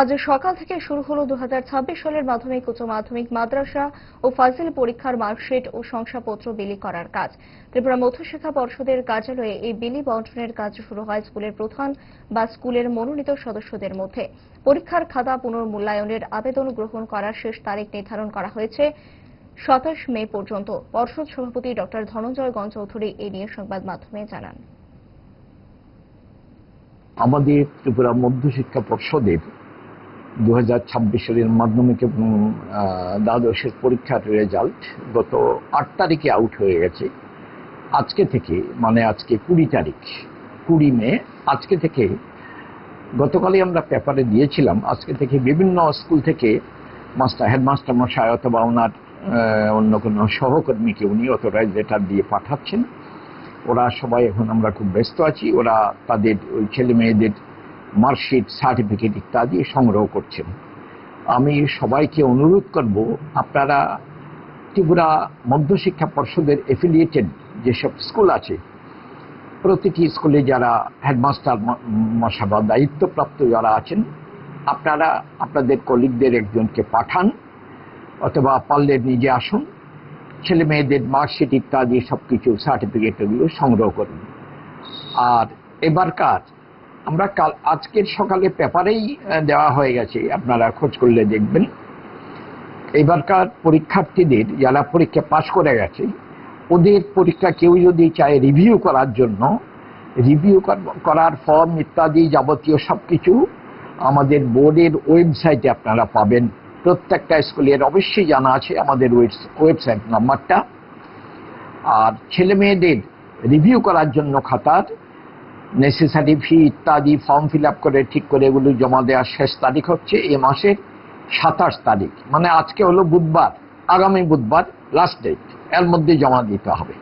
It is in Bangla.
আজ সকাল থেকে শুরু হলো 2026 সালের মাধ্যমিক উচ্চ মাধ্যমিক মাদ্রাসা ও ফাজিল পরীক্ষার মার্কশিট ও শংসাপত্র বিলি করার কাজ। ত্রিপুরা মধ্যশিক্ষা পর্ষদের কার্যালয়ে এই বিলি বন্টনের কাজ শুরু হয় স্কুলের প্রধান বা স্কুলের মনোনীত সদস্যদের মধ্যে। পরীক্ষার খাতা পুনর্মূল্যায়নের আবেদন গ্রহণ করার শেষ তারিখ নির্ধারণ করা হয়েছে 27 মে পর্যন্ত। পর্ষদ সভাপতি ডক্টর ধনঞ্জয় গণচৌধুরী এই নিয়ে সংবাদ মাধ্যমে জানান। আমাদের ত্রিপুরা মধ্যশিক্ষা পর্ষদের 2026 সালের মাধ্যমিক এবং দ্বাদশের পরীক্ষার রেজাল্ট গত 8 তারিখে আউট হয়ে গেছে। আজকে থেকে মানে আজকে 20 তারিখ 20 মে, আজকে থেকে গতকালই আমরা পেপারে দিয়েছিলাম। আজকে থেকে বিভিন্ন স্কুল থেকে হেডমাস্টার মশাই অথবা ওনার অন্য কোনো সহকর্মীকে উনি অথরাইজ লেটার দিয়ে পাঠাচ্ছেন। ওরা সবাই এখন আমরা খুব ব্যস্ত আছি। ওরা তাদের ওই ছেলে মেয়েদের মার্কশিট, সার্টিফিকেট ইত্যাদি সংগ্রহ করছেন। আমি সবাইকে অনুরোধ করব, আপনারা ত্রিপুরা মধ্যশিক্ষা পর্ষদের এফিলিয়েটেড যেসব স্কুল আছে, প্রতিটি স্কুলে যারা হেডমাস্টার মশাই বা দায়িত্বপ্রাপ্ত যারা আছেন, আপনারা আপনাদের কলিগদের একজনকে পাঠান অথবা পারলে নিজে আসুন, ছেলে মেয়েদের মার্কশিট ইত্যাদি সবকিছু সার্টিফিকেটগুলো সংগ্রহ করুন। আর এবারকার আমরা আজকের সকালে পেপারেই দেওয়া হয়ে গেছে, আপনারা খোঁজ করলে দেখবেন। এবারকার পরীক্ষার্থীদের যারা পরীক্ষা পাশ করে গেছে, ওদের পরীক্ষা কেউ যদি চায় রিভিউ করার জন্য, রিভিউ করার ফর্ম ইত্যাদি যাবতীয় সবকিছু আমাদের বোর্ডের ওয়েবসাইটে আপনারা পাবেন। প্রত্যেকটা স্কুলের অবশ্যই জানা আছে আমাদের ওয়েবসাইট নাম্বারটা। আর ছেলে মেয়েদের রিভিউ করার জন্য খাতার নেসেসারি ফি ইত্যাদি ফর্ম ফিল আপ করে ঠিক করে এগুলো জমা দেওয়ার শেষ তারিখ হচ্ছে এ মাসের 27 তারিখ, মানে আজকে হলো বুধবার, আগামী বুধবার লাস্ট ডেট, এর মধ্যে জমা দিতে হবে।